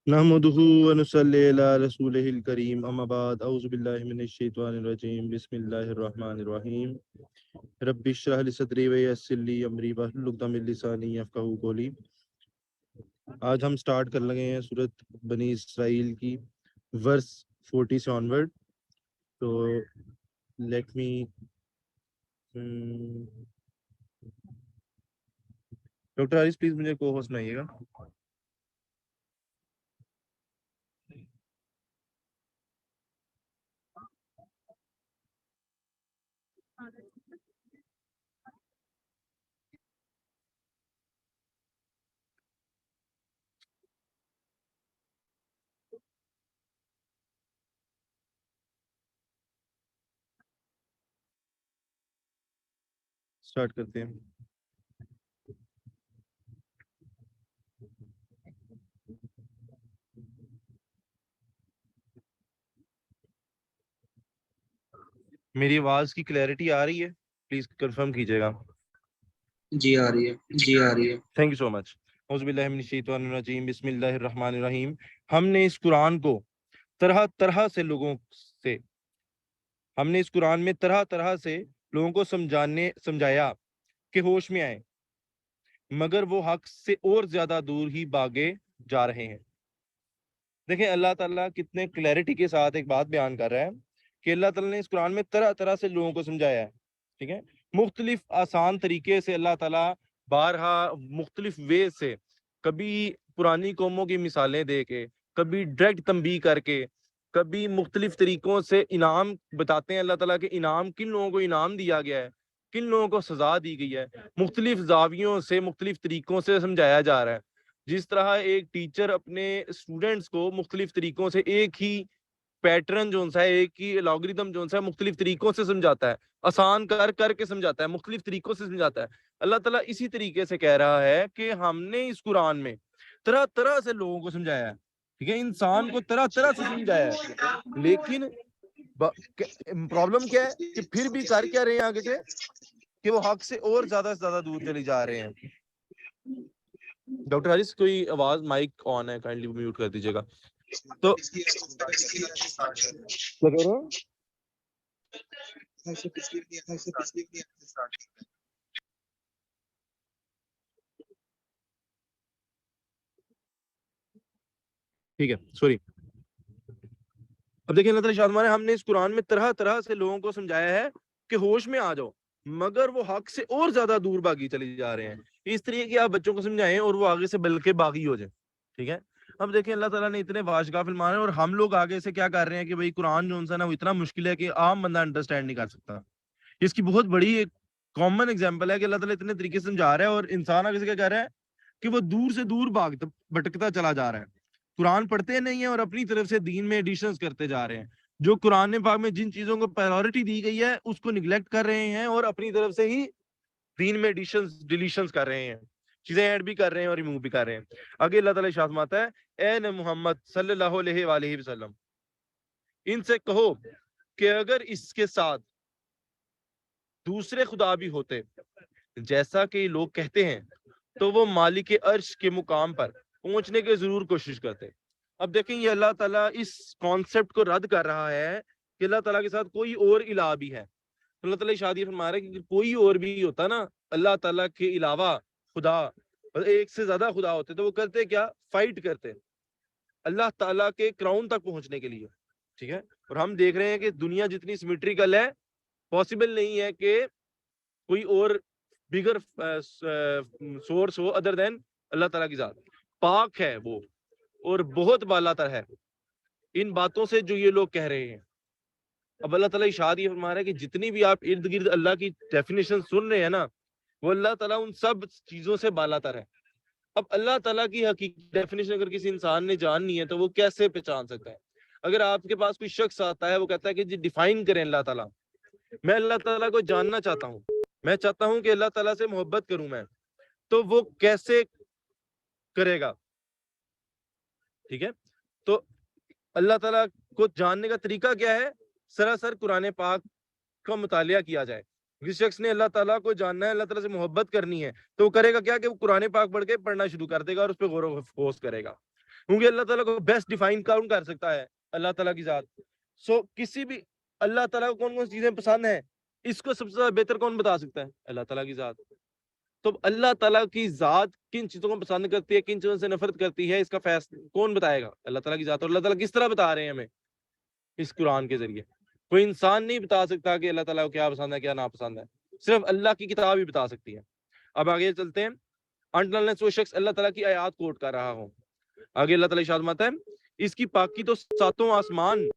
نحمده ونصلي على رسوله الكريم اما بعد اعوذ بالله من الشیطان الرجیم بسم اللہ الرحمن الرحیم رب اشرح لي صدری ويسر لي امری واحلل عقدۃ من لسانی یفقهوا قولی۔ آج ہم سٹارٹ کر لگے ہیں سورۃ بنی اسرائیل کی ورس 40 سے آنورڈ۔ تو let me doctor Haris please مجھے کو ہوسٹ سنائیے گا۔ سٹارٹ کرتے ہیں۔ میری آواز کی کلیئرٹی آ رہی ہے؟ پلیز کنفرم کیجیے گا۔ جی آ رہی ہے۔ تھینک یو سو مچ۔ اعوذ باللہ من الشیطان الرجیم بسم اللہ الرحمن الرحیم۔ ہم نے اس قرآن کو طرح طرح سے لوگوں کو سمجھایا کہ ہوش میں آئیں، مگر وہ حق سے اور زیادہ دور ہی بھاگے جا رہے ہیں۔ دیکھیں اللہ تعالیٰ کتنے کلیئرٹی کے ساتھ ایک بات بیان کر رہا ہے کہ اللہ تعالیٰ نے اس قرآن میں طرح طرح سے لوگوں کو سمجھایا ہے، ٹھیک ہے، مختلف آسان طریقے سے اللہ تعالیٰ بارہا مختلف وے سے، کبھی پرانی قوموں کی مثالیں دے کے، کبھی ڈائریکٹ تنبیہ کر کے، کبھی مختلف طریقوں سے انعام بتاتے ہیں اللہ تعالیٰ کے انعام، کن لوگوں کو انعام دیا گیا ہے، کن لوگوں کو سزا دی گئی ہے، مختلف زاویوں سے مختلف طریقوں سے سمجھایا جا رہا ہے۔ جس طرح ایک ٹیچر اپنے اسٹوڈنٹس کو مختلف طریقوں سے ایک ہی پیٹرن جو ہے، ایک ہی الگورتھم جو ہے مختلف طریقوں سے سمجھاتا ہے، آسان کر کے سمجھاتا ہے، مختلف طریقوں سے سمجھاتا ہے۔ اللہ تعالیٰ اسی طریقے سے کہہ رہا ہے کہ ہم نے اس قرآن میں طرح طرح سے لوگوں کو سمجھایا ہے، ٹھیک ہے، انسان کو طرح طرح سے سمجھایا ہے، لیکن پرابلم کیا ہے کہ پھر بھی کر کیا رہے ہیں آگے سے کہ وہ حق سے اور زیادہ سے زیادہ دور چلی جا رہے ہیں۔ ڈاکٹر حارث کوئی آواز مائک آن ہے، کائنڈلی میوٹ کر دیجیے گا۔ تو کیا کہہ رہے ہیں؟ ٹھیک ہے، سوری۔ اب دیکھیں اللہ تعالیٰ ارشاد فرمایا ہم نے اس قرآن میں طرح طرح سے لوگوں کو سمجھایا ہے کہ ہوش میں آ جاؤ، مگر وہ حق سے اور زیادہ دور بھاگی چلی جا رہے ہیں۔ اس طریقے کہ آپ بچوں کو سمجھائیں اور وہ آگے سے بلکہ باغی ہو جائیں، ٹھیک ہے۔ اب دیکھیں اللہ تعالیٰ نے اتنے واشگاہ فرمانے ہیں اور ہم لوگ آگے سے کیا کر رہے ہیں کہ بھائی قرآن جو ہے نا وہ اتنا مشکل ہے کہ عام بندہ انڈرسٹینڈ نہیں کر سکتا۔ اس کی بہت بڑی ایک کامن ایگزامپل ہے کہ اللہ تعالیٰ اتنے طریقے سے سمجھا رہا ہے اور انسان آگے سے کیا کہہ رہا ہے کہ وہ دور سے دور بھٹکتا چلا جا رہا ہے، قرآن پڑھتے نہیں ہیں اور اپنی طرف سے دین میں ایڈیشنز کرتے جا رہے ہیں۔ جو قرآن پاک میں جن چیزوں کو پرائیورٹی دی گئی ہے اس کو نگلیکٹ کر رہے ہیں اور اپنی طرف سے ہی دین میں ڈیلیشنز کر رہے ہیں، چیزیں ایڈ بھی کر رہے ہیں اور ریموو بھی کر رہے ہیں۔ آگے اللہ تعالیٰ ارشاد فرماتا ہے اے نبی محمد صلی اللہ علیہ وآلہ وسلم، ان سے کہو کہ اگر اس کے ساتھ دوسرے خدا بھی ہوتے جیسا کہ لوگ کہتے ہیں تو وہ مالک عرش کے مقام پر پہنچنے کی ضرور کوشش کرتے۔ اب دیکھیں یہ اللہ تعالیٰ اس کانسیپٹ کو رد کر رہا ہے کہ اللہ تعالیٰ کے ساتھ کوئی اور الہ بھی ہے۔ اللہ تعالیٰ شادی فرما رہا ہے کہ کوئی اور بھی ہوتا نا اللہ تعالیٰ کے علاوہ خدا، ایک سے زیادہ خدا ہوتے تو وہ کرتے کیا؟ فائٹ کرتے اللہ تعالیٰ کے کراؤن تک پہنچنے کے لیے، ٹھیک ہے۔ اور ہم دیکھ رہے ہیں کہ دنیا جتنی سیمیٹریکل ہے، پاسبل نہیں ہے کہ کوئی اور بگر سورس ہو ادر دین اللہ تعالیٰ کی ذات، پاک ہے وہ اور بہت بالا تر ہے ان باتوں سے جو یہ لوگ کہہ رہے ہیں۔ اب اللہ تعالیٰ ارشاد یہ فرما رہا ہے کہ جتنی بھی آپ ارد گرد اللہ کی ڈیفینیشن سن رہے ہیں نا، وہ اللہ تعالیٰ ان سب چیزوں سے بالا تر ہے۔ اب اللہ تعالیٰ کی حقیقی ڈیفینیشن اگر کسی انسان نے جاننی ہے تو وہ کیسے پہچان سکتا ہے؟ اگر آپ کے پاس کوئی شخص آتا ہے وہ کہتا ہے کہ جی ڈیفائن کریں اللہ تعالیٰ، میں اللہ تعالیٰ کو جاننا چاہتا ہوں، میں چاہتا ہوں کہ اللہ تعالیٰ سے محبت کروں میں، تو وہ کیسے کرے گا؟ ٹھیک ہے، تو اللہ تعالیٰ کو جاننے کا طریقہ کیا ہے؟ سراسر قرآن پاک کا مطالعہ کیا جائے۔ جس شخص نے اللہ تعالیٰ کو جاننا ہے، اللہ تعالیٰ سے محبت کرنی ہے، تو وہ کرے گا کیا کہ وہ قرآن پاک پڑھ کے پڑھنا شروع کر دے گا اور اس پہ غور و خوض کرے گا۔ کیونکہ اللہ تعالیٰ کو بیسٹ ڈیفائن کون کر سکتا ہے؟ اللہ تعالیٰ کی ذات. سو کسی بھی اللہ تعالیٰ کو کون کون سی چیزیں پسند ہیں اس کو سب سے زیادہ بہتر کون بتا سکتا ہے؟ اللہ تعالیٰ کی ذات. تو اللہ تعالیٰ کی ذات کن چیزوں کو پسند کرتی ہے کن چیزوں سے نفرت کرتی ہے اس کا فیصلہ کون بتائے گا؟ اللہ تعالیٰ کی ذات. اور اللہ تعالیٰ کس طرح بتا رہے ہیں ہمیں؟ اس قرآن کے ذریعے. کوئی انسان نہیں بتا سکتا کہ اللہ تعالیٰ کو کیا پسند ہے کیا ناپسند ہے, صرف اللہ کی کتاب ہی بتا سکتی ہے. اب آگے چلتے ہیں. انٹل وہ شخص اللہ تعالیٰ کی آیات کوٹ کر رہا ہو. آگے اللہ تعالیٰ ارشاد فرماتا ہے اس کی پاکی تو ساتوں آسمان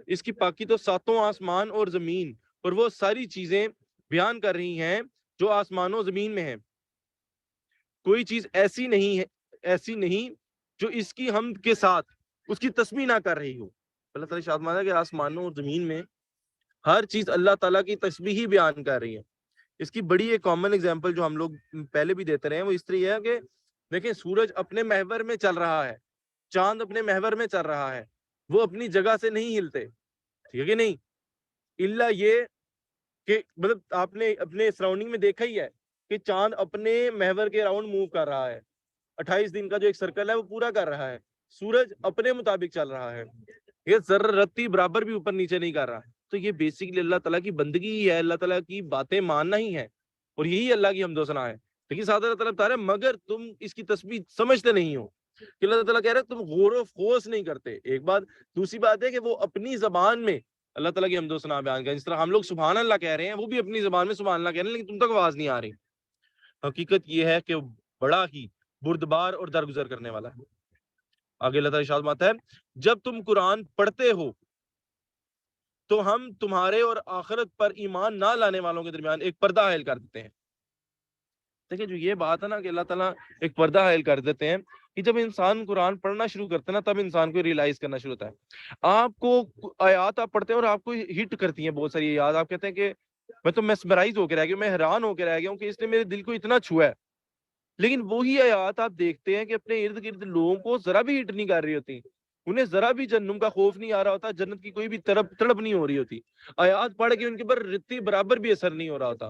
اس کی پاکی تو ساتوں آسمان اور زمین اور وہ ساری چیزیں بیان کر رہی ہیں جو آسمانوں زمین میں ہیں. کوئی چیز ایسی نہیں جو اس کی حمد کے ساتھ اس کی تسبیح نہ کر رہی ہو. اللہ تعالیٰ ارشاد فرماتا ہے کہ آسمانوں اور زمین میں ہر چیز اللہ تعالیٰ کی تسبیح ہی بیان کر رہی ہے. اس کی بڑی ایک کامن اگزامپل جو ہم لوگ پہلے بھی دیتے رہے ہیں وہ اس طرح ہے کہ دیکھیں سورج اپنے محور میں چل رہا ہے, چاند اپنے محور میں چل رہا ہے, وہ اپنی جگہ سے نہیں ہلتے, ٹھیک ہے کہ نہیں؟ الا یہ کہ مطلب آپ نے اپنے سراؤنڈنگ میں دیکھا ہی ہے کہ چاند اپنے محور کے راؤنڈ موو کر رہا ہے, 28 دن کا جو ایک سرکل ہے وہ پورا کر رہا ہے. سورج اپنے مطابق چل رہا ہے, یہ ذرہ رتی برابر بھی اوپر نیچے نہیں کر رہا. تو یہ بیسیکلی اللہ تعالیٰ کی بندگی ہی ہے, اللہ تعالیٰ کی باتیں ماننا ہی ہے, اور یہی اللہ کی حمد و ثنا ہے. لیکن ساتھ اللہ تعالیٰ بتا رہے ہیں مگر تم اس کی تسبیح سمجھتے نہیں ہو, کہ اللہ تعالیٰ کہہ رہے ہیں تم غور و خوض نہیں کرتے. ایک بات. دوسری بات ہے کہ وہ اپنی زبان میں اللہ تعالیٰ کی حمد و ثنا بیان کریں. جس طرح ہم لوگ سبحان اللہ کہہ رہے ہیں وہ بھی اپنی زبان میں سبحان اللہ کہہ رہے ہیں, لیکن تم تک آواز نہیں آ رہی. حقیقت یہ ہے کہ بڑا ہی بردبار اور درگزر کرنے والا ہے. آگے اللہ تعالیٰ ارشاد فرماتا ہے جب تم قرآن پڑھتے ہو تو ہم تمہارے اور آخرت پر ایمان نہ لانے والوں کے درمیان ایک پردہ حائل کر دیتے ہیں. دیکھیں جو یہ بات ہے نا کہ اللہ تعالیٰ ایک پردہ حائل کر دیتے ہیں, کہ جب انسان قرآن پڑھنا شروع کرتے ہیں نا تب انسان کو ریلائز کرنا شروع ہوتا ہے. آپ کو آیات آپ پڑھتے ہیں اور آپ کو ہٹ کرتی ہیں بہت ساری آیات, آپ کہتے ہیں کہ میں تو میسمرائز ہو کے رہ گیا, میں حیران ہو کے رہ گیا ہوں کہ اس نے میرے دل کو اتنا چھوا ہے. لیکن وہی آیات آپ دیکھتے ہیں کہ اپنے ارد گرد لوگوں کو ذرا بھی ہٹ نہیں کر رہی ہوتی, انہیں ذرا بھی جہنم کا خوف نہیں آ رہا ہوتا, جنت کی کوئی بھی تڑپ نہیں ہو رہی ہوتی. آیات پڑھ کے ان کے پر رتی برابر بھی اثر نہیں ہو رہا ہوتا.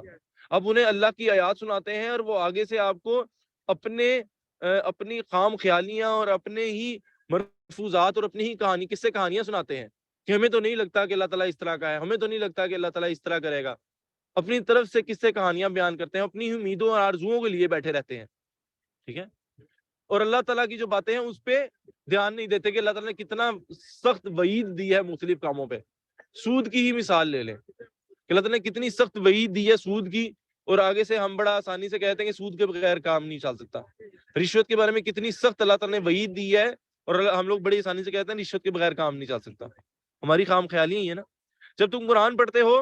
اب انہیں اللہ کی آیات سناتے ہیں اور وہ آگے سے آپ کو اپنی خام خیالیاں اور اپنے ہی مرفوضات اور اپنی ہی کہانیاں سناتے ہیں کہ ہمیں تو نہیں لگتا کہ اللہ تعالیٰ اس طرح کا ہے, ہمیں تو نہیں لگتا کہ اللہ تعالیٰ اس طرح کرے گا. اپنی طرف سے قصے کہانیاں بیان کرتے ہیں, اپنی امیدوں اور آرزوؤں کے لیے بیٹھے رہتے ہیں, ٹھیک ہے. اور اللہ تعالیٰ کی جو باتیں ہیں اس پہ دھیان نہیں دیتے کہ اللہ تعالیٰ نے کتنا سخت وعید دی ہے مختلف کاموں پہ. سود کی ہی مثال لے لیں کہ اللہ تعالیٰ نے کتنی سخت وعید دی ہے سود کی, اور آگے سے ہم بڑا آسانی سے کہتے ہیں کہ سود کے بغیر کام نہیں چل سکتا. رشوت کے بارے میں کتنی سخت اللہ تعالیٰ نے وعید دی ہے, اور ہم لوگ بڑی آسانی سے کہتے ہیں رشوت کے بغیر کام نہیں چل سکتا. ہماری خام خیالی ہی ہے نا. جب تم قرآن پڑھتے ہو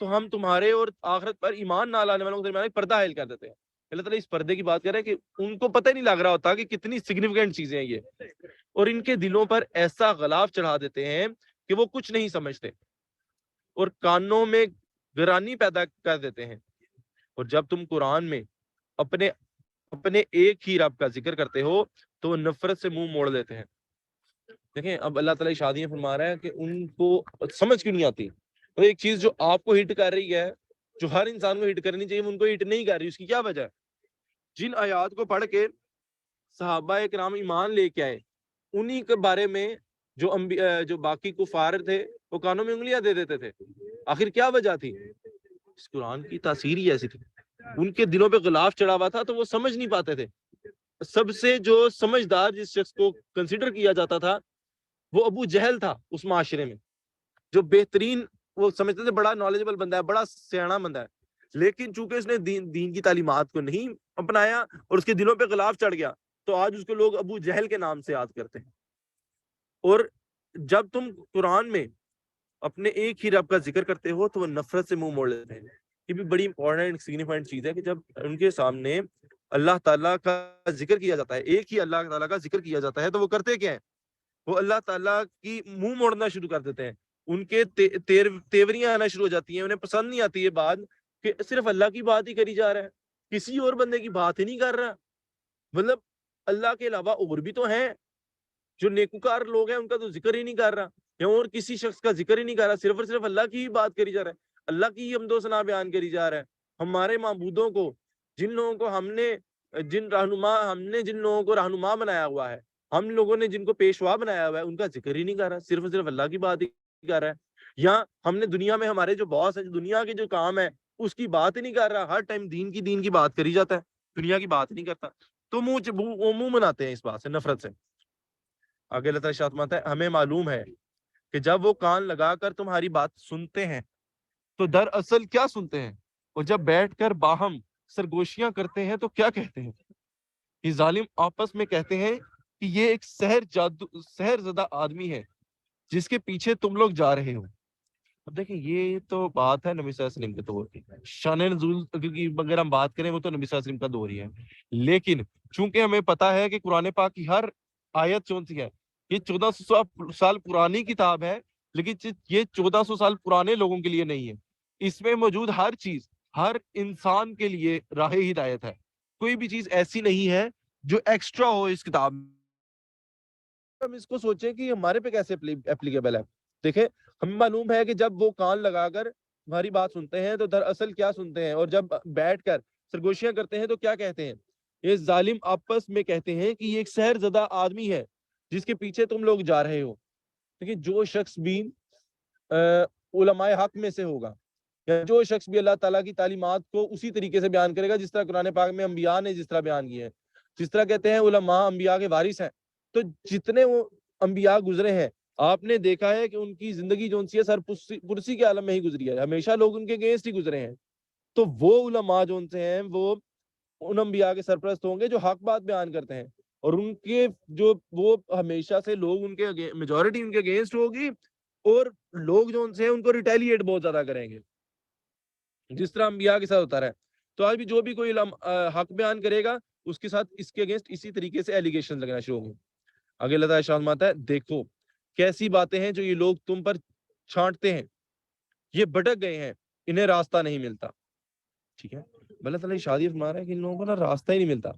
تو ہم تمہارے اور آخرت پر ایمان نہ لانے والوں کے درمیان ایک پردہ حائل کر دیتے ہیں. اللہ تعالیٰ اس پردے کی بات کر رہے ہیں کہ ان کو پتہ نہیں لگ رہا ہوتا کہ کتنی سگنیفیکنٹ چیزیں ہیں یہ, اور ان کے دلوں پر ایسا غلاف چڑھا دیتے ہیں کہ وہ کچھ نہیں سمجھتے اور کانوں میں گرانی پیدا کر دیتے ہیں. اور جب تم قرآن میں اپنے ایک ہی رب کا ذکر کرتے ہو تو وہ نفرت سے منہ موڑ لیتے ہیں. دیکھیں اب اللہ تعالیٰ شادیاں فرما رہا ہے کہ ان کو سمجھ کیوں نہیں آتی. تو ایک چیز جو آپ کو ہٹ کر رہی ہے, جو ہر انسان کو ہٹ کرنی چاہیے, ان کو ہٹ نہیں کر رہی. اس کی کیا وجہ ہے؟ جن آیات کو پڑھ کے صحابہ کرام ایمان لے کے آئے انہی کے بارے میں جو باقی کفار تھے وہ کانوں میں انگلیاں دے دیتے تھے. آخر کیا وجہ تھی؟ اس قرآن کی تاثیر ہی ایسی تھی, ان کے دلوں پہ غلاف چڑھا ہوا تھا تو وہ سمجھ نہیں پاتے تھے. سب سے جو سمجھدار جس شخص کو کنسیڈر کیا جاتا تھا وہ ابو جہل تھا اس معاشرے میں, جو بہترین وہ سمجھتے تھے بڑا نالجبل بندہ ہے, بڑا سیاںا بندہ ہے, لیکن چونکہ اس نے دین کی تعلیمات کو نہیں اپنایا اور اس کے دلوں پہ غلاف چڑھ گیا تو آج اس کو لوگ ابو جہل کے نام سے یاد کرتے ہیں. اور جب تم قرآن میں اپنے ایک ہی رب کا ذکر کرتے ہو تو وہ نفرت سے منہ موڑ لیتے ہیں. یہ بھی بڑی امپورٹنٹ سگنیفیکنٹ چیز ہے کہ جب ان کے سامنے اللہ تعالیٰ کا ذکر کیا جاتا ہے, ایک ہی اللہ تعالیٰ کا ذکر کیا جاتا ہے, تو وہ کرتے کیا ہیں؟ وہ اللہ تعالیٰ کی منہ موڑنا شروع کر دیتے ہیں. ان کے تیوریاں آنا شروع ہو جاتی ہیں. انہیں پسند نہیں آتی یہ بات کہ صرف اللہ کی بات ہی کری جا رہا ہے, کسی اور بندے کی بات ہی نہیں کر رہا. مطلب اللہ کے علاوہ اور بھی تو ہیں جو نیکوکار لوگ ہیں, ان کا تو ذکر ہی نہیں کر رہا, یا اور کسی شخص کا ذکر ہی نہیں کر رہا, صرف اور صرف اللہ کی ہی بات کری جا رہا ہے, اللہ کی ہی حمد و ثنا بیان کری جا رہا ہے. ہمارے معبودوں کو جن لوگوں کو ہم نے جن لوگوں کو رہنما بنایا ہوا ہے، ہم لوگوں نے جن کو پیشوا بنایا ہوا ہے، ان کا ذکر ہی نہیں کر رہا، صرف اور صرف اللہ کی بات ہی کر رہا ہے۔ یا ہم نے دنیا میں ہمارے جو باس ہے، جو دنیا کے جو کام ہے اس کی بات ہی نہیں کر رہا، ہر ٹائم دین کی بات کری جاتا ہے، دنیا کی بات نہیں کرتا، تو منہ بناتے ہیں اس بات سے، نفرت سے۔ آگے اللہ تعالیٰ فرماتا ہے ہمیں معلوم ہے کہ جب وہ کان لگا کر تمہاری بات سنتے ہیں تو دراصل کیا سنتے ہیں، اور جب بیٹھ کر باہم سرگوشیاں کرتے ہیں تو کیا کہتے ہیں۔ یہ ظالم آپس میں کہتے ہیں کہ یہ ایک سحر زدہ آدمی ہے جس کے پیچھے تم لوگ جا رہے ہو۔ اب دیکھیں یہ تو بات ہے نبی صلی اللہ علیہ وسلم کے دور کی، شان نزول کی اگر ہم بات کریں وہ تو نبی صلی اللہ علیہ وسلم کا دور ہی ہے، لیکن چونکہ ہمیں پتا ہے کہ قرآن پاک کی ہر آیت کون سی ہے، یہ 1400 سال پرانی کتاب ہے، لیکن یہ 1400 سال پرانے لوگوں کے لیے نہیں ہے، اس میں موجود ہر چیز ہر انسان کے لیے راہ ہدایت ہے، کوئی بھی چیز ایسی نہیں ہے جو ایکسٹرا ہو اس کتاب میں۔ ہم اس کو سوچیں کہ ہمارے پہ کیسے اپلیکیبل ہے۔ دیکھیں ہمیں معلوم ہے کہ جب وہ کان لگا کر ہماری بات سنتے ہیں تو دراصل کیا سنتے ہیں، اور جب بیٹھ کر سرگوشیاں کرتے ہیں تو کیا کہتے ہیں۔ یہ ظالم آپس میں کہتے ہیں کہ یہ ایک سحر زدہ آدمی ہے جس کے پیچھے تم لوگ جا رہے ہو۔ دیکھیں جو شخص بھی علماء حق میں سے ہوگا، یا جو شخص بھی اللہ تعالیٰ کی تعلیمات کو اسی طریقے سے بیان کرے گا جس طرح قرآن پاک میں انبیاء نے جس طرح بیان کیے ہیں، جس طرح کہتے ہیں علماء انبیاء کے وارث ہیں، تو جتنے وہ انبیاء گزرے ہیں آپ نے دیکھا ہے کہ ان کی زندگی جو ہے سر پرسی کے عالم میں ہی گزری ہے، ہمیشہ لوگ ان کے اگینسٹ ہی گزرے ہیں۔ تو وہ علماء جو ان سے ہیں وہ ان انبیاء کے سرپرست ہوں گے جو حق بات بیان کرتے ہیں، اور ان کے جو وہ ہمیشہ سے لوگ ان کے میجورٹی ان کے اگینسٹ ہوگی، اور لوگ جو ان سے ہیں ان کو ریٹیلیٹ بہت زیادہ کریں گے، جس طرح انبیاء کے ساتھ ہوتا رہا ہے۔ تو آج بھی جو بھی کوئی حق بیان کرے گا اس کے ساتھ اس کے اگینسٹ اسی طریقے سے ایلیگیشن لگنا شروع ہوں گے۔ آگے اللہ تعالیٰ فرماتا ہے دیکھو کیسی باتیں ہیں جو یہ لوگ تم پر چھانٹتے ہیں، یہ بھٹک گئے ہیں، انہیں راستہ نہیں ملتا۔ ٹھیک ہے، اللہ تعالیٰ شادی فرما رہا ہے کہ ان لوگوں کو نا راستہ ہی نہیں ملتا،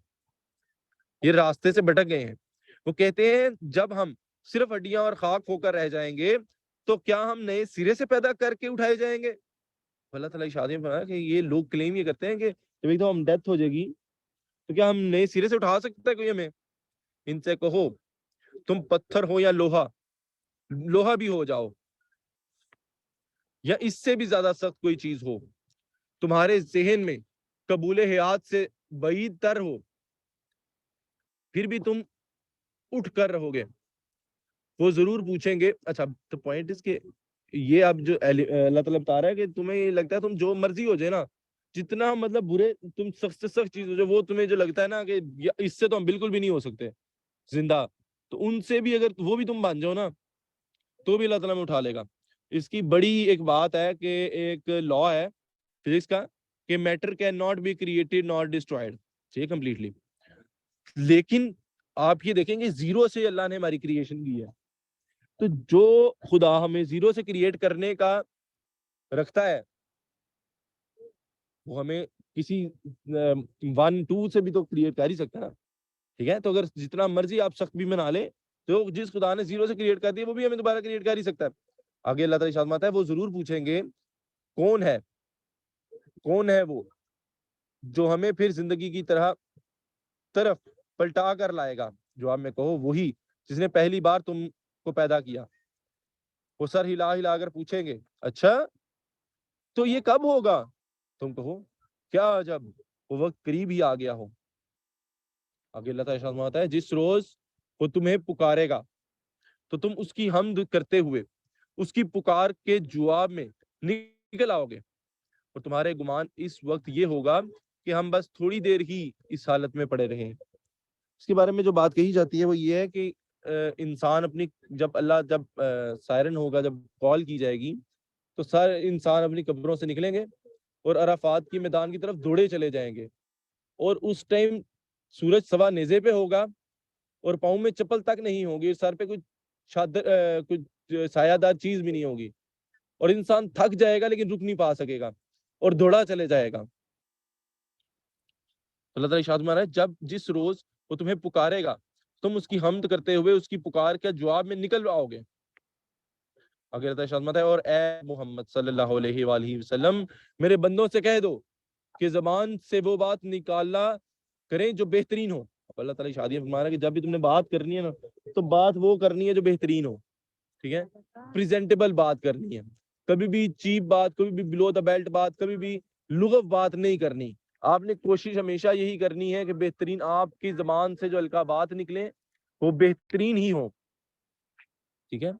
یہ راستے سے بھٹک گئے ہیں۔ وہ کہتے ہیں جب ہم صرف ہڈیاں اور خاک ہو کر رہ جائیں گے تو کیا ہم نئے سرے سے پیدا کر کے اٹھائے جائیں گے۔ اللہ تعالیٰ شادی فرمایا کہ یہ لوگ کلیم یہ کرتے ہیں کہ جب ایک دم ہم ڈیتھ ہو جائے گی تو کیا ہم نئے سرے سے اٹھا سکتا ہے کوئی ہمیں۔ ان سے کہو تم پتھر ہو یا لوہا بھی ہو جاؤ، یا اس سے بھی زیادہ سخت کوئی چیز ہو، تمہارے ذہن میں قبول حیات سے بعید تر ہو، پھر بھی تم اٹھ کر رہو گے۔ وہ ضرور پوچھیں گے، اچھا تو پوائنٹ اس کے یہ اب جو اللہ تعالیٰ بتا رہا ہے کہ تمہیں یہ لگتا ہے تم جو مرضی ہو جائے نا، جتنا مطلب برے تم سخت سے سخت چیز ہو جائے، وہ تمہیں جو لگتا ہے نا کہ اس سے تو ہم بالکل بھی نہیں ہو سکتے زندہ، تو ان سے بھی اگر وہ بھی تم بن جاؤ نا تو بھی اللہ تعالیٰ میں اٹھا لے گا۔ اس کی بڑی ایک بات ہے کہ ایک لا ہے فزکس کا کہ matter can not be created not destroyed, ٹھیک کمپلیٹلی، لیکن آپ یہ دیکھیں گے زیرو سے اللہ نے ہماری کریشن کی ہے، تو جو خدا ہمیں زیرو سے کریٹ کرنے کا رکھتا ہے وہ ہمیں کسی 1 2 سے بھی تو کریٹ کر ہی سکتا ہے نا، ٹھیک ہے۔ تو اگر جتنا مرضی آپ سخت بھی بنا لیں تو جس خدا نے زیرو سے کریٹ کر دیا وہ بھی ہمیں دوبارہ کریٹ کر ہی سکتا ہے۔ آگے اللہ تعالیٰ ارشاد فرماتا ہے وہ ضرور پوچھیں گے کون ہے وہ جو ہمیں پھر زندگی کی طرف پلٹا کر لائے گا۔ جواب میں کہو وہی جس نے پہلی بار تم کو پیدا کیا۔ وہ سر ہلا ہلا کر پوچھیں گے اچھا تو یہ کب ہوگا، تم کہو کیا جب وہ وقت قریب ہی آ گیا ہو۔ آگے اللہ تعالیٰ فرماتا ہے جس روز وہ تمہیں پکارے گا تو تم اس کی حمد کرتے ہوئے اس کی پکار کے جواب میں نکل آؤ گے، اور تمہارے گمان اس وقت یہ ہوگا کہ ہم بس تھوڑی دیر ہی اس حالت میں پڑے رہیں۔ اس کے بارے میں جو بات کہی جاتی ہے وہ یہ ہے کہ انسان اپنی جب سائرن ہوگا، جب کال کی جائے گی تو سارے انسان اپنی قبروں سے نکلیں گے اور عرفات کی میدان کی طرف دوڑے چلے جائیں گے، اور اس ٹائم سورج سوا نیزے پہ ہوگا اور پاؤں میں چپل تک نہیں ہوگی، سر پہ کچھ سایہ دار چیز بھی نہیں ہوگی، اور انسان تھک جائے گا لیکن رک نہیں پا سکے گا اور دوڑا چلے جائے گا۔ اللہ تعالیٰ ارشاد فرما ہے جس روز وہ تمہیں پکارے گا تم اس کی حمد کرتے ہوئے اس کی پکار کے جواب میں نکل آؤ گے۔ اگر ارشاد فرماتا ہے اور اے محمد صلی اللہ علیہ وآلہ وسلم میرے بندوں سے کہہ دو کہ زبان سے وہ بات نکالا کریں جو بہترین ہو. اللہ تعالیٰ شادی فرما رہا ہے کہ جب بھی تم نے بات کرنی ہے نا تو بات وہ کرنی ہے جو بہترین ہو. ٹھیک ہے, پریزنٹیبل بات کرنی ہے, کبھی بھی چیپ بات, کبھی بھی بلو دا بیلٹ بات, کبھی بھی لغو بات نہیں کرنی. آپ نے کوشش ہمیشہ یہی کرنی ہے کہ بہترین آپ کی زبان سے جو القابات نکلیں وہ بہترین ہی ہوں. ٹھیک ہے,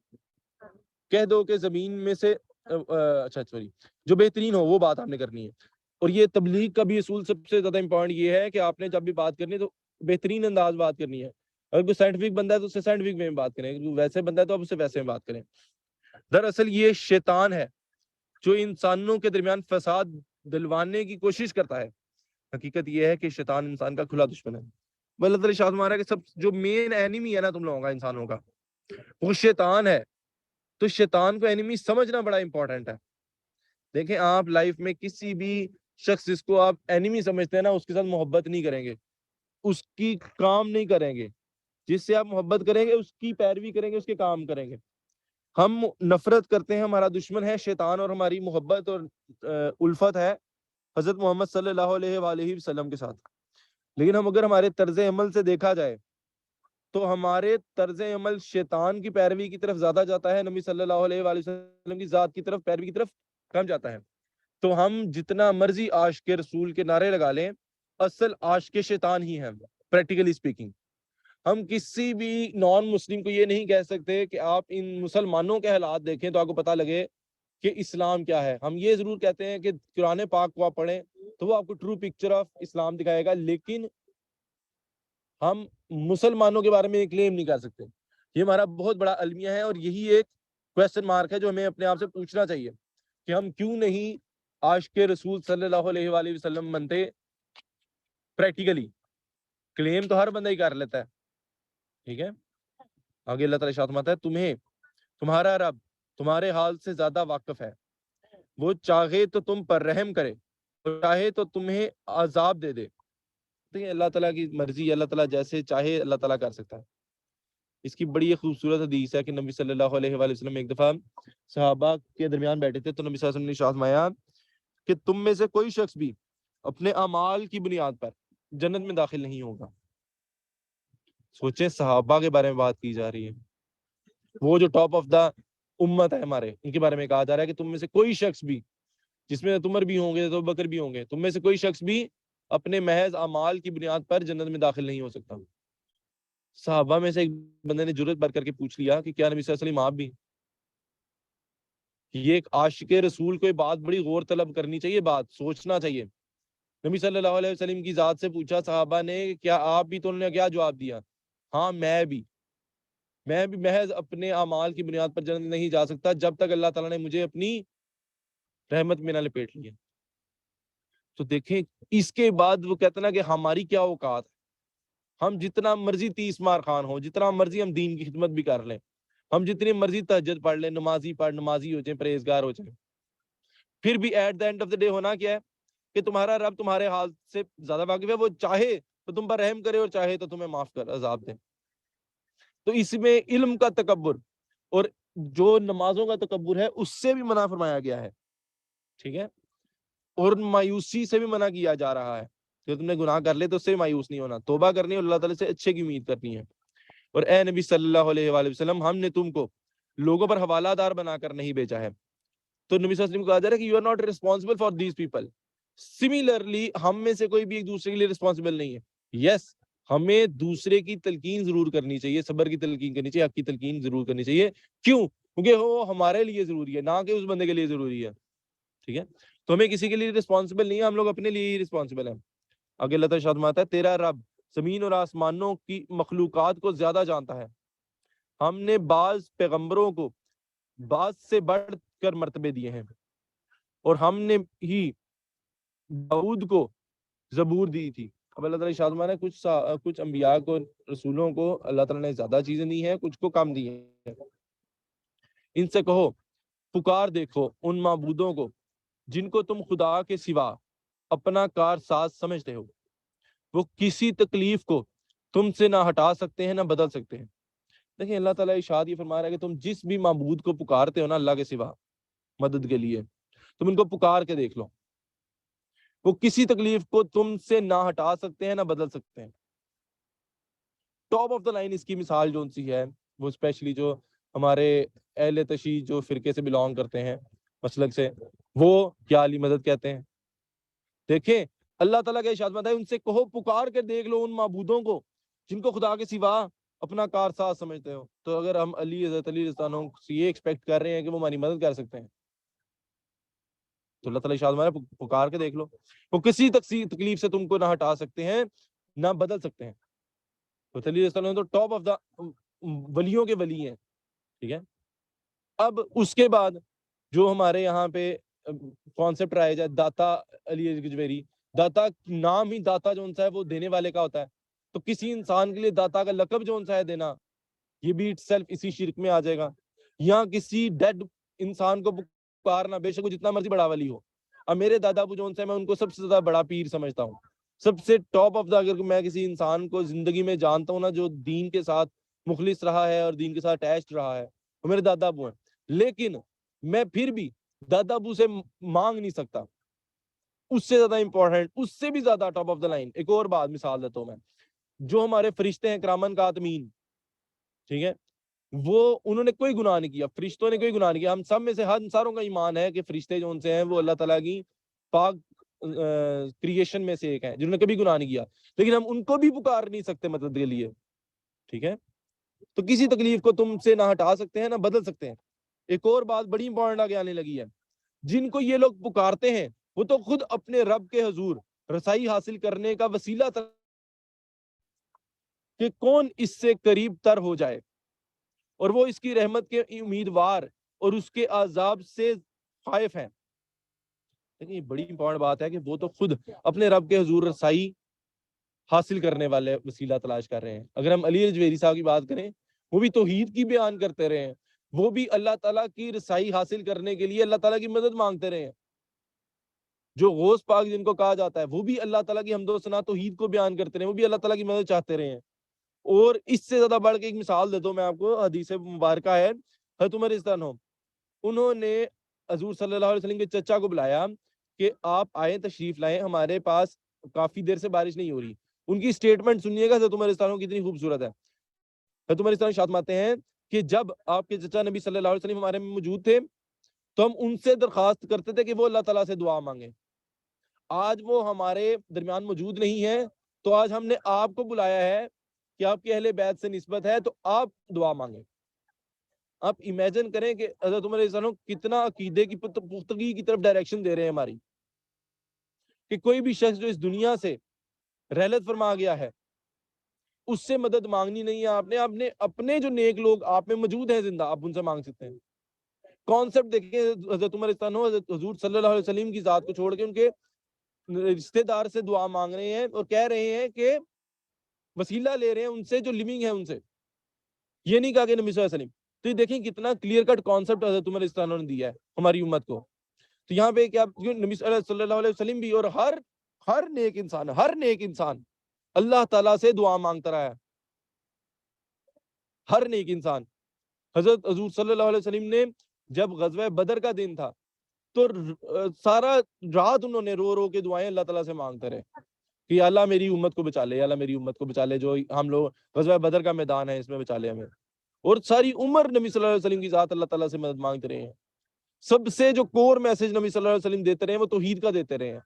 کہہ دو کہ زمین میں سے اچھا سوری جو بہترین ہو وہ بات آپ نے کرنی ہے. اور یہ تبلیغ کا بھی اصول سب سے زیادہ امپورٹنٹ یہ ہے کہ آپ نے جب بھی بات کرنی ہے تو بہترین انداز بات کرنی ہے. اگر کوئی سائنٹیفک بندہ ہے تو اس سے سائنٹیفک میں بات کریں, اگر ویسے بندہ ہے تو آپ اس سے ویسے میں بات کریں. دراصل یہ شیطان ہے جو انسانوں کے درمیان فساد دلوانے کی کوشش کرتا ہے. حقیقت یہ ہے کہ شیطان انسان کا کھلا دشمن ہے. اللہ تعالیٰ ارشاد فرما رہا ہے کہ سب جو مین اینیمی ہے نا تم لوگوں کا, انسانوں کا, وہ شیطان ہے. تو شیطان کو اینیمی سمجھنا بڑا امپورٹنٹ ہے. دیکھیں آپ لائف میں کسی بھی شخص جس کو آپ اینیمی سمجھتے ہیں نا اس کے ساتھ محبت نہیں کریں گے, اس کی کام نہیں کریں گے. جس سے آپ محبت کریں گے اس کی پیروی کریں گے, اس کے کام کریں گے. ہم نفرت کرتے ہیں, ہمارا دشمن ہے شیطان, اور ہماری محبت اور الفت ہے حضرت محمد صلی اللہ علیہ وآلہ وسلم کے ساتھ. لیکن اگر ہمارے طرز عمل سے دیکھا جائے تو ہمارے طرز عمل شیطان کی پیروی کی طرف زیادہ جاتا ہے, نبی صلی اللہ علیہ وآلہ وسلم کی ذات کی طرف پیروی کی طرف کم جاتا ہے. تو ہم جتنا مرضی عاشق رسول کے نعرے لگا لیں, اصل عاشق شیطان ہی ہیں پریکٹیکلی اسپیکنگ. ہم کسی بھی نان مسلم کو یہ نہیں کہہ سکتے کہ آپ ان مسلمانوں کے حالات دیکھیں تو آپ کو پتہ لگے کہ اسلام کیا ہے. ہم یہ ضرور کہتے ہیں کہ قرآن پاک کو آپ پڑھیں تو وہ آپ کو ٹرو پکچر آف اسلام دکھائے گا, لیکن ہم مسلمانوں کے بارے میں یہ کلیم نہیں کر سکتے. یہ ہمارا بہت بڑا المیہ ہے, اور یہی ایک کویسچن مارک ہے جو ہمیں اپنے آپ سے پوچھنا چاہیے کہ ہم کیوں نہیں عاشق رسول صلی اللہ علیہ وآلہ وسلم بنتے پریکٹیکلی. کلیم تو ہر بندہ ہی کر لیتا ہے. ٹھیک ہے, آگے اللہ تعالیٰ ارشاد فرماتا ہے تمہیں تمہارا رب تمہارے حال سے زیادہ واقف ہے, وہ چاہے تو تم پر رحم کرے اور چاہے تو تمہیں عذاب دے دے. اللہ تعالیٰ کی مرضی, اللہ تعالیٰ جیسے چاہے اللہ تعالیٰ کر سکتا ہے. اس کی بڑی خوبصورت حدیث ہے کہ نبی صلی اللہ علیہ وآلہ وسلم ایک دفعہ صحابہ کے درمیان بیٹھے تھے, تو نبی صلی اللہ علیہ وسلم نے ارشاد فرمایا کہ تم میں سے کوئی شخص بھی اپنے اعمال کی بنیاد پر جنت میں داخل نہیں ہوگا. سوچیں صحابہ کے بارے میں بات کی جا رہی ہے, وہ جو ٹاپ آف دا امت ہے ہمارے, ان کے بارے میں کہا جا رہا ہے کہ تم میں سے کوئی شخص بھی, جس میں عمر بھی ہوں گے تو بکر بھی ہوں گے, تم میں سے کوئی شخص بھی اپنے محض اعمال کی بنیاد پر جنت میں داخل نہیں ہو سکتا. صحابہ میں سے ایک بندے نے جرأت بھر کر کے پوچھ لیا کہ کیا نبی صلی اللہ علیہ وسلم آپ بھی؟ یہ ایک عاشق رسول کو یہ بات بڑی غور طلب کرنی چاہیے, بات سوچنا چاہیے. نبی صلی اللہ علیہ وسلم کی ذات سے پوچھا صحابہ نے کیا آپ بھی, تو انہوں نے کیا جواب دیا؟ ہاں میں بھی محض اپنے اعمال کی بنیاد پر جنت نہیں جا سکتا جب تک اللہ تعالیٰ نے مجھے اپنی رحمت میں نہ لپیٹ لیا. تو دیکھیں اس کے بعد وہ کہتے نا کہ ہماری کیا اوقات ہے, ہم جتنا مرضی 30 مار خان ہو, جتنا مرضی ہم دین کی خدمت بھی کر لیں, ہم جتنی مرضی تہجد پڑھ لیں, نمازی ہو جائیں, پرہیزگار ہو جائیں, پھر بھی at the end of the day ہونا کیا ہے کہ تمہارا رب تمہارے حال سے زیادہ واقف ہے. وہ چاہے تو تم پر رحم کرے اور چاہے تو تمہیں معاف کر عذاب دے. تو اس میں علم کا تکبر اور جو نمازوں کا تکبر ہے اس سے بھی منع فرمایا گیا ہے. ٹھیک ہے, اور مایوسی سے بھی منع کیا جا رہا ہے کہ تم نے گناہ کر لے تو اس سے مایوس نہیں ہونا, توبہ کرنی ہے اور اللہ تعالیٰ سے اچھے کی امید کرنی ہے. اور اے نبی صلی اللہ علیہ وآلہ وسلم, ہم نے تم کو لوگوں پر حوالہ دار بنا کر نہیں بھیجا ہے. تو نبی صلی اللہ علیہ وسلم کو کہا جا رہا ہے کہ you are not responsible for these people. Similarly ہم میں سے کوئی بھی ایک دوسرے کے لیے ریسپانسبل نہیں ہے. یس, ہمیں دوسرے کی تلقین ضرور کرنی چاہیے, صبر کی تلقین کرنی چاہیے, حق کی تلقین ضرور کرنی چاہیے. کیوں؟ کیونکہ وہ ہمارے لیے ضروری ہے, نہ کہ اس بندے کے لیے ضروری ہے. ٹھیک ہے, تو ہمیں کسی کے لیے رسپانسبل نہیں ہے, ہم لوگ اپنے لیے ہی رسپانسبل ہیں. آگے اللہ تعالیٰ فرماتا ہے تیرا رب زمین اور آسمانوں کی مخلوقات کو زیادہ جانتا ہے. ہم نے بعض پیغمبروں کو بعض سے بڑھ کر مرتبے دیے ہیں, اور ہم نے ہی داؤد کو زبور دی تھی. اب اللہ تعالیٰ ارشاد فرماتا ہے کچھ انبیاء کو, رسولوں کو اللہ تعالیٰ نے زیادہ چیزیں دی ہیں, کچھ کو کم دی ہیں. ان سے کہو پکار دیکھو ان معبودوں کو جن کو تم خدا کے سوا اپنا کار ساز سمجھتے ہو, وہ کسی تکلیف کو تم سے نہ ہٹا سکتے ہیں نہ بدل سکتے ہیں. دیکھیں اللہ تعالیٰ ارشاد یہ فرما رہا ہے کہ تم جس بھی معبود کو پکارتے ہو نا اللہ کے سوا مدد کے لیے, تم ان کو پکار کے دیکھ لو, وہ کسی تکلیف کو تم سے نہ ہٹا سکتے ہیں نہ بدل سکتے ہیں. ٹاپ آف دا لائن اس کی مثال جو سی ہے وہ اسپیشلی جو ہمارے اہل تشیع جو فرقے سے بلانگ کرتے ہیں مسلک سے, وہ کیا علی مدد کہتے ہیں. دیکھیں اللہ تعالیٰ کا ارشاد ہے ان سے کہو پکار کے دیکھ لو ان معبودوں کو جن کو خدا کے سوا اپنا کارساز سمجھتے ہو. تو اگر ہم حضرت علی رضی اللہ عنہ سے یہ ایکسپیکٹ کر رہے ہیں کہ وہ ہماری مدد کر سکتے ہیں تو اللہ تعالیٰ ارشاد ہے پکار کے دیکھ لو, وہ کسی تکلیف سے تم کو نہ ہٹا سکتے ہیں نہ بدل سکتے ہیں. تو علی رضی اللہ عنہ تو ٹاپ آف دا ولیوں کے ولی ہیں, ٹھیک ہے. اب اس کے بعد جو ہمارے یہاں پہ کانسیپٹ رائے جائے داتا علی گجویری, داتا نام ہی داتا جو ہے وہ دینے والے کا ہوتا ہے, تو کسی انسان کے لیے داتا کا لقب جو ہے دینا یہ بھی اٹ سیلف اسی شرک میں آ جائے گا. یا کسی ڈیڈ انسان کو پکارنا, بے شک وہ جتنا مرضی بڑا ولی ہو. اب میرے دادا ابو جو ہے میں ان کو سب سے زیادہ بڑا پیر سمجھتا ہوں, سب سے ٹاپ آف دا. اگر میں کسی انسان کو زندگی میں جانتا ہوں نا جو دین کے ساتھ مخلص رہا ہے اور دین کے ساتھ اٹیچڈ رہا ہے, وہ میرے دادا ابو ہیں. لیکن میں پھر بھی دادا ابو سے مانگ نہیں سکتا, اس سے زیادہ امپورٹنٹ, اس سے بھی زیادہ ٹاپ آف دا لائن ایک اور بات مثال دیتا ہوں میں. جو ہمارے فرشتے ہیں کرامن کاتمین, ٹھیک ہے, وہ انہوں نے کوئی گناہ نہیں کیا, فرشتوں نے کوئی گناہ نہیں کیا. ہم سب میں سے ہر ساروں کا ایمان ہے کہ فرشتے جو ان سے ہیں وہ اللہ تعالیٰ کی پاک کریشن میں سے ایک ہیں جنہوں نے کبھی گناہ نہیں کیا, لیکن ہم ان کو بھی پکار نہیں سکتے مدد کے لیے, ٹھیک ہے. تو کسی تکلیف کو تم سے نہ ہٹا سکتے ہیں نہ بدل سکتے ہیں. ایک اور بات بڑی امپورٹنٹ آگے آنے لگی ہے, جن کو یہ لوگ پکارتے ہیں وہ تو خود اپنے رب کے حضور رسائی حاصل کرنے کا وسیلہ کہ کون اس سے قریب تر ہو جائے, اور وہ اس کی رحمت کے امیدوار اور اس کے عذاب سے خائف ہیں. لیکن یہ بڑی امپورٹنٹ بات ہے کہ وہ تو خود اپنے رب کے حضور رسائی حاصل کرنے والے وسیلہ تلاش کر رہے ہیں. اگر ہم علی اجویری صاحب کی بات کریں, وہ بھی توحید کی بیان کرتے رہے ہیں, وہ بھی اللہ تعالیٰ کی رسائی حاصل کرنے کے لیے اللہ تعالیٰ کی مدد مانگتے رہے ہیں. جو غوث پاک جن کو کہا جاتا ہے وہ بھی اللہ تعالیٰ کی حمد و ثنا توحید کو بیان کرتے رہے ہیں, وہ بھی اللہ تعالیٰ کی مدد چاہتے رہے ہیں. اور اس سے زیادہ بڑھ کے ایک مثال دے دو میں آپ کو, حدیث مبارکہ ہے حضرت عمر رضی اللہ عنہ, انہوں نے حضور صلی اللہ علیہ وسلم کے چچا کو بلایا کہ آپ آئیں تشریف لائیں, ہمارے پاس کافی دیر سے بارش نہیں ہو رہی. ان کی سٹیٹمنٹ سنیے گا حضرت عمر رضی اللہ عنہ کتنی خوبصورت ہے. حضرت عمر رضی اللہ عنہ شاتماتے ہیں کہ جب آپ کے چچا نبی صلی اللہ علیہ وسلم ہمارے میں موجود تھے تو ہم ان سے درخواست کرتے تھے کہ وہ اللہ تعالیٰ سے دعا مانگیں. آج وہ ہمارے درمیان موجود نہیں ہے تو آج ہم نے آپ کو بلایا ہے کہ آپ کے اہل بیت سے نسبت ہے تو آپ دعا مانگیں. آپ امیجن کریں کہ حضرت عمر رضی اللہ عنہ کتنا عقیدے کی پختگی کی طرف ڈائریکشن دے رہے ہیں ہماری, کہ کوئی بھی شخص جو اس دنیا سے رحلت فرما گیا ہے اس سے مدد مانگنی نہیں ہے آپ نے اپنے جو نیک لوگ آپ میں موجود ہیں زندہ, آپ ان سے مانگ سکتے ہیں. کانسیپٹ دیکھیں حضرت عمر رضی اللہ عنہ حضرت حضور صلی اللہ علیہ وسلم کی ذات کو چھوڑ کے ان کے رشتہ دار سے دعا مانگ رہے ہیں اور کہہ رہے ہیں کہ وسیلہ لے رہے ہیں ان سے جو لیونگ ہے ان سے, یہ نہیں کہا کہ نبی صلی اللہ علیہ وسلم. تو یہ دیکھیں کتنا کلیئر کٹ کانسیپٹ حضرت عمر رضی اللہ عنہ نے دیا ہے ہماری امت کو. تو یہاں پہ کیا نبی صلی اللہ علیہ وسلم بھی اور ہر نیک انسان اللہ تعالیٰ سے دعا مانگتا رہا ہے, ہر نیک انسان. حضرت حضور صلی اللہ علیہ وسلم نے جب غزوہ بدر کا دن تھا تو سارا رات انہوں نے رو رو کے دعائیں اللہ تعالیٰ سے مانگتے رہے کہ اللہ میری امت کو بچا لے, اللہ میری امت کو بچا لے, جو ہم لوگ غزوہ بدر کا میدان ہے اس میں بچا لے ہمیں. اور ساری عمر نبی صلی اللہ علیہ وسلم کی ذات اللہ تعالیٰ سے مدد مانگتے رہے ہیں. سب سے جو کور میسج نبی صلی اللہ علیہ وسلم دیتے رہے ہیں وہ توحید کا دیتے رہے ہیں.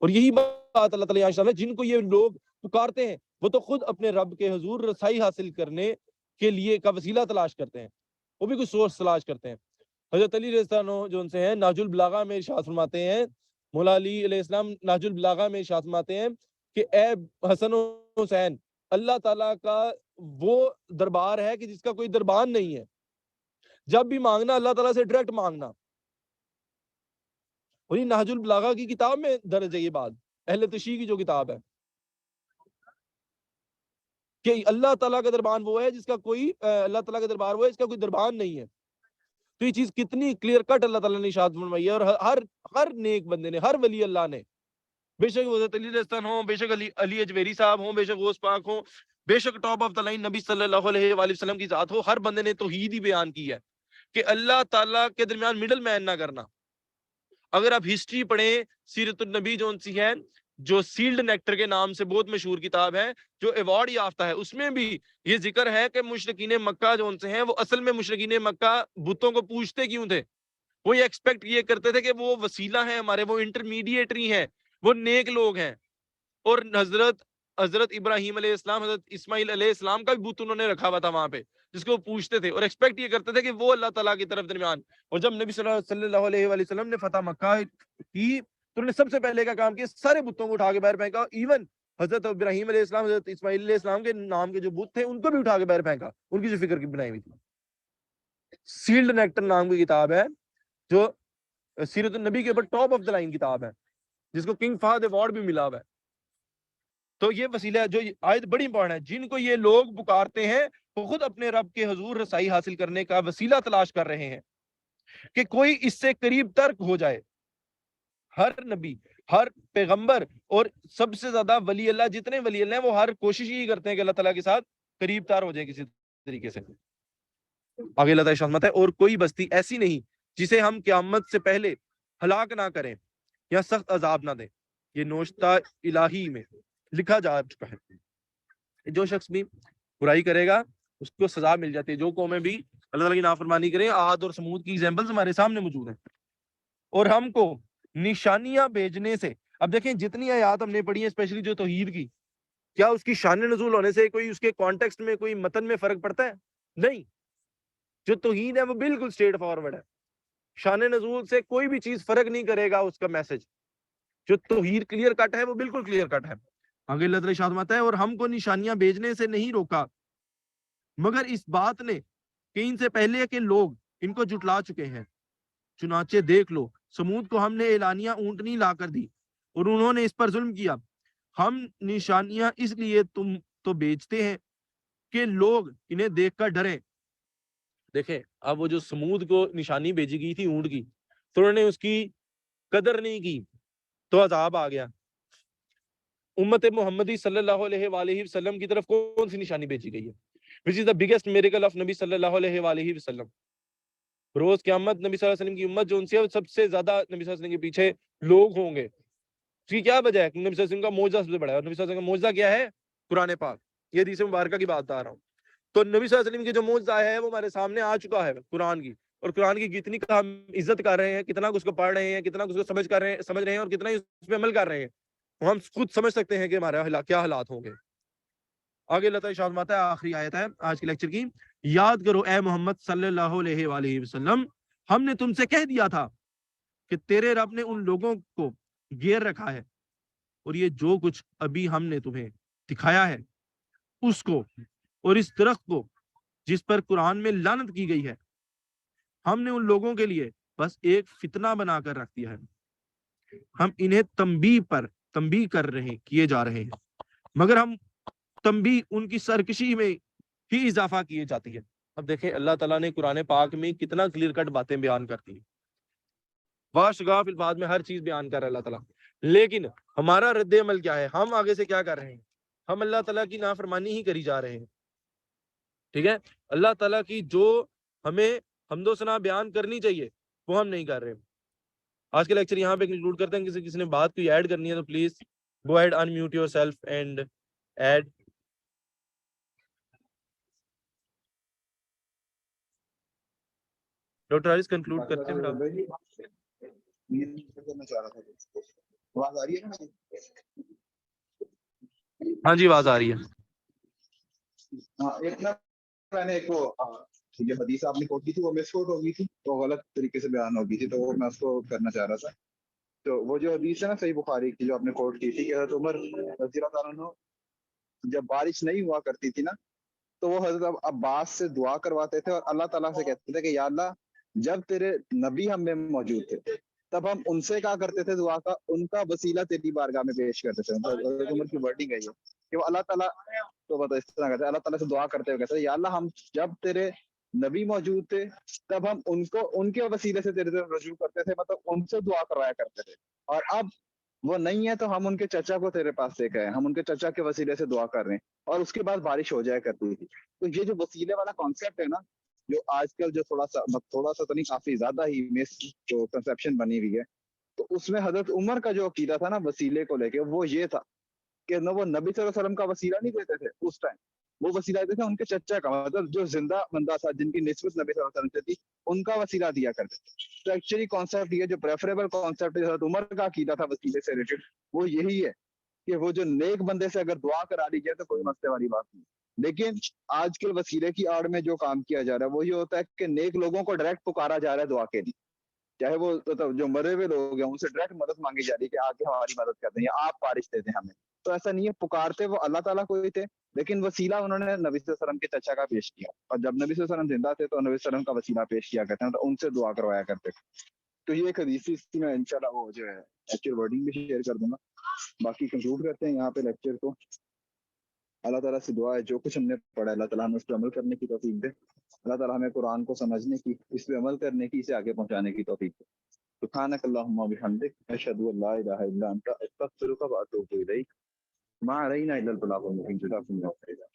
اور یہی بات اللہ تعالیٰ یہاں جن کو یہ لوگ پکارتے ہیں وہ تو خود اپنے رب کے حضور رسائی حاصل کرنے کے لیے کا وسیلہ تلاش کرتے ہیں, وہ بھی کچھ سورس تلاش کرتے ہیں. حضرت علی رضی اللہ عنہ جو ان سے ہیں ناج البلاغہ میں ارشاد فرماتے ہیں, مولا علی علیہ السلام ناج البلاغہ میں ارشاد فرماتے ہیں کہ اے حسن و حسین, اللہ تعالیٰ کا وہ دربار ہے کہ جس کا کوئی دربان نہیں ہے, جب بھی مانگنا اللہ تعالیٰ سے ڈائریکٹ مانگنا. اور یہ نہج البلاغہ کی کتاب میں درج ہے یہ بات, اہل تشیع کی جو کتاب ہے, کہ اللہ تعالیٰ کا دربان وہ ہے جس کا کوئی اللہ تعالیٰ کا دربار وہ ہے جس کا کوئی دربان نہیں ہے. تو یہ چیز کتنی کلیئر کٹ اللہ تعالیٰ نے ارشاد فرمائی ہے. اور ہر نیک بندے نے, ہر ولی اللہ نے, بے شک حضرت علی رضی اللہ عنہ ہوں, بے شک علی اجویری صاحب ہوں, بے شک غوث پاک ہوں, بے شک ٹاپ آف دا لائن نبی صلی اللہ علیہ وآلہ وسلم کی ذات ہو, ہر بندے نے توحید ہی بیان کی ہے کہ اللہ تعالیٰ کے درمیان مڈل مین نہ کرنا. اگر آپ ہسٹری پڑھیں سیرت النبی جو سی ہے جو سیلڈ نیکٹر کے نام سے بہت مشہور کتاب ہے جو ایوارڈ یافتہ ہے, اس میں بھی یہ ذکر ہے کہ مشرکین مکہ جو سے ہیں وہ اصل میں مشرکین مکہ بتوں کو پوجتے کیوں تھے؟ وہ یہ ایکسپیکٹ یہ کرتے تھے کہ وہ وسیلہ ہیں ہمارے, وہ انٹرمیڈیٹری ہیں, وہ نیک لوگ ہیں. اور حضرت ابراہیم علیہ السلام, حضرت اسماعیل علیہ السلام کا بھی بت انہوں نے رکھا ہوا تھا وہاں پہ جس کو وہ پوچھتے تھے اور ایکسپیکٹ یہ کرتے تھے کہ وہ اللہ تعالیٰ کی طرف درمیان. اور جب نبی صلی اللہ علیہ وآلہ وسلم نے فتح مکہ کی تو انہوں نے سب سے پہلے کا کام کیا, سارے بتوں کو اٹھا کے باہر پھینکا. ایون حضرت ابراہیم علیہ السلام, حضرت اسماعیل علیہ السلام کے نام کے جو بت تھے ان کو بھی اٹھا کے باہر پھینکا, ان کی جو فکر کی بنائی ہوئی تھی. سیلڈ نیکٹر نام کی کتاب ہے جو سیرت النبی کے اوپر ٹاپ آف دا لائن کتاب ہے جس کو کنگ فہد ایوارڈ بھی ملا ہوا ہے. تو یہ وسیلہ جو آیت بڑی امپورٹنٹ ہے, جن کو یہ لوگ پکارتے ہیں وہ خود اپنے رب کے حضور رسائی حاصل کرنے کا وسیلہ تلاش کر رہے ہیں کہ کوئی اس سے قریب ترک ہو جائے. ہر نبی, ہر پیغمبر اور سب سے زیادہ ولی اللہ, جتنے ولی اللہ ہیں وہ ہر کوشش ہی کرتے ہیں کہ اللہ تعالیٰ کے ساتھ قریب تر ہو جائے کسی طریقے سے. آگے اللہ تعالیٰ ارشاد ہے, اور کوئی بستی ایسی نہیں جسے ہم قیامت سے پہلے ہلاک نہ کریں یا سخت عذاب نہ دیں. یہ نوشتہ الہی میں لکھا جا چکا ہے. جو شخص بھی برائی کرے گا اس کو سزا مل جاتی ہے. جو قومیں بھی اللہ تعالیٰ کی نافرمانی کریں, عاد اور سمود کی ایگزامپلز ہمارے سامنے موجود ہیں. اور ہم کو نشانیاں بھیجنے سے, اب دیکھیں جتنی آیات ہم نے پڑھی ہیں اسپیشلی جو توحید کی, کیا اس کی شان نزول ہونے سے کوئی اس کے کانٹیکسٹ میں کوئی متن میں فرق پڑتا ہے؟ نہیں. جو توحید ہے وہ بالکل اسٹریٹ فارورڈ ہے, شان نزول سے کوئی بھی چیز فرق نہیں کرے گا اس کا میسج. جو توحید کلیئر کٹ ہے وہ بالکل کلیئر کٹ ہے. آگے اللہ تعالیٰ ارشاد فرماتا ہے, اور ہم کو نشانیاں بھیجنے سے نہیں روکا مگر اس بات نے کہ ان سے پہلے کے لوگ ان کو جھٹلا چکے ہیں. چنانچہ دیکھ لو سمود کو ہم نے اعلانیہ اونٹنی لا کر دی اور انہوں نے اس پر ظلم کیا. ہم نشانیاں اس لیے تم تو بیچتے ہیں کہ لوگ انہیں دیکھ کر ڈریں. دیکھیں اب وہ جو سمود کو نشانی بھیجی گئی تھی اونٹ کی, تو انہوں نے اس کی قدر نہیں کی تو عذاب آ گیا. امت محمدی صلی اللہ علیہ وآلہ وسلم کی طرف کون سی نشانی بھیجی گئی ہے؟ which is the biggest miracle of نبی صلی اللہ علیہ وآلہ وسلم. روز قیامت نبی صلی اللہ علیہ وسلم کی امت جو ان سے سب سے زیادہ نبی صلی اللہ علیہ وسلم کے پیچھے لوگ ہوں گے. اس کی کیا وجہ ہے؟ نبی صلی اللہ علیہ وسلم کا معجزہ سب سے بڑا ہے, اور نبی صلی اللہ علیہ وسلم کا معجزہ کیا ہے؟ قرآن پاک. یہ حدیث مبارکہ کی بات بتا رہا ہوں. تو نبی صلی اللہ علیہ وسلم کی جو معجزہ ہے وہ ہمارے سامنے آ چکا ہے قرآن کی, اور قرآن کی کتنی ہم عزت کر رہے ہیں, کتنا اس کو پڑھ رہے ہیں, کتنا اس کو سمجھ رہے ہیں اور کتنا اس پہ عمل کر رہے ہیں, ہم خود سمجھ سکتے ہیں کہ ہمارے کیا حالات ہوں گے. آگے اللہ تعالیٰ ارشاد فرماتا ہے, آخری آیت ہے آج کے لیکچر کی, یاد کرو اے محمد صلی اللہ علیہ وآلہ وسلم, ہم نے تم سے کہہ دیا تھا کہ تیرے رب نے ان لوگوں کو گیر رکھا ہے, اور یہ جو کچھ ابھی ہم نے تمہیں دکھایا ہے اس کو اور اس درخت کو جس پر قرآن میں لعنت کی گئی ہے, ہم نے ان لوگوں کے لیے بس ایک فتنہ بنا کر رکھ دیا ہے. ہم انہیں تنبیہ کیے جا رہے ہیں, مگر ہم تنبیہ ان کی سرکشی میں ہی اضافہ کیے جاتی ہے. اب دیکھیں اللہ تعالیٰ نے قرآن پاک میں کتنا کلیئر کٹ باتیں بیان کرتی ہیں, واشگاف الفاظ میں ہر چیز بیان کر رہا ہے اللہ تعالیٰ. لیکن ہمارا رد عمل کیا ہے؟ ہم آگے سے کیا کر رہے ہیں؟ ہم اللہ تعالیٰ کی نافرمانی ہی کری جا رہے ہیں. ٹھیک ہے, اللہ تعالیٰ کی جو ہمیں حمد و ثنا بیان کرنی چاہیے وہ ہم نہیں کر رہے. آج کے لیکچر یہاں پہ کنکلوڈ کرتے ہیں. کسی نے بات کوئی ایڈ کرنی ہے تو please go ahead, unmute yourself and add. Doctor Arif conclude کرتے ہیں. ہاں جی آواز آ رہی ہے. میں نے ایک جو حدیث آپ نے کوٹ کی تھی وہ مس کوٹ ہو گئی تھی, تو غلط طریقے سے بیان ہو گئی تھی, تو وہ میں اس کو کرنا چاہ رہا تھا. تو وہ جو حدیث ہے نا صحیح بخاری کی جو آپ نے کوٹ کی تھی کہ حضرت عمر رضی اللہ تعالیٰ عنہ جب بارش نہیں ہوا کرتی تھی نا تو وہ حضرت عباس سے دعا کرواتے تھے اور اللہ تعالیٰ سے کہتے تھے کہ یا اللہ جب تیرے نبی ہم میں موجود تھے تب ہم ان سے کیا کرتے تھے دعا کا, ان کا وسیلہ تیری بارگاہ میں پیش کرتے تھے. حضرت عمر کی ورڈنگ ہے یہ کہ وہ اللہ تعالیٰ تو بتا اس طرح کرتے, اللہ تعالیٰ سے دعا کرتے ہوئے کہتے ہیں یا اللہ ہم جب تیرے نبی موجود تھے تب ہم ان کے وسیلے سے تیرے طرف رجوع کرتے تھے, مطلب ان سے دعا کروایا کرتے تھے, اور اب وہ نہیں ہے تو ہم ان کے چچا کو تیرے پاس لے کے آئے, ہم ان کے چچا کے وسیلے سے دعا کر رہے ہیں, اور اس کے بعد بارش ہو جایا کرتی تھی. تو یہ جو وسیلے والا کانسیپٹ ہے نا جو آج کل جو تھوڑا سا تو نہیں کافی زیادہ ہی مس جو کنسپشن بنی ہوئی ہے, تو اس میں حضرت عمر کا جو عقیدہ تھا نا وسیلے کو لے کے وہ یہ تھا کہ نہ وہ نبی صلی اللہ علیہ وسلم کا وسیلہ نہیں دیتے تھے اس ٹائم، وہ وسیلہ دیتے تھے ان کے چچا کا، مطلب جو زندہ بندہ تھا جن کی نسبت نبی صلی اللہ علیہ وسلم سے تھی ان کا وسیلہ دیا کرتے تھے۔ تو ایکچولی کانسیپٹ یہ جو پریفریبل کانسیپٹ حضرت عمر کا عقیدہ تھا وسیلے سے ریلیٹڈ وہ یہی ہے کہ وہ جو نیک بندے سے اگر دعا کرا لی جائے تو کوئی مسئلے والی بات نہیں۔ لیکن آج کل وسیلے کی آڑ میں جو کام کیا جا رہا ہے وہ یہ ہوتا ہے کہ نیک لوگوں کو ڈائریکٹ پکارا جا رہا ہے دعا کے لیے، چاہے وہ مطلب جو مرے ہوئے لوگ ہیں ان سے ڈائریکٹ مدد مانگی جا رہی ہے کہ آ کے ہماری مدد کر دیں یا آپ بارش دے دیں ہمیں۔ تو ایسا نہیں ہے، پکارتے وہ اللہ تعالیٰ کو ہی تھے، لیکن وسیلہ انہوں نے نبی صلی اللہ علیہ وسلم کے چچا کا پیش کیا، اور جب نبی صلی اللہ علیہ وسلم زندہ تھے تو نبی صلی اللہ علیہ وسلم کا وسیلہ پیش کیا کرتے ہیں تو ان سے دعا کروایا کرتے تھے۔ تو یہ ایک حدیث تھی، میں انشاءاللہ وہ جو ہے ایکچوئل ورڈنگ بھی شیئر کر دوں گا۔ باقی کنکلوڈ کرتے ہیں یہاں پہ لیکچر کو۔ اللہ تعالیٰ سے دعا ہے جو کچھ ہم نے پڑھا اللہ تعالیٰ ہمیں اس پہ عمل کرنے کی توفیق دے، اللہ تعالیٰ ہمیں قرآن کو سمجھنے کی، اس پہ عمل کرنے کی، اسے آگے پہنچانے کی توفیق دے۔ سبحانک اللہم و بحمدک، اشہد ان لا الہ الا انت، استغفرک و اتوب الیک، ما علینا الا البلاغ المبین۔ جزاکم اللہ خیرا۔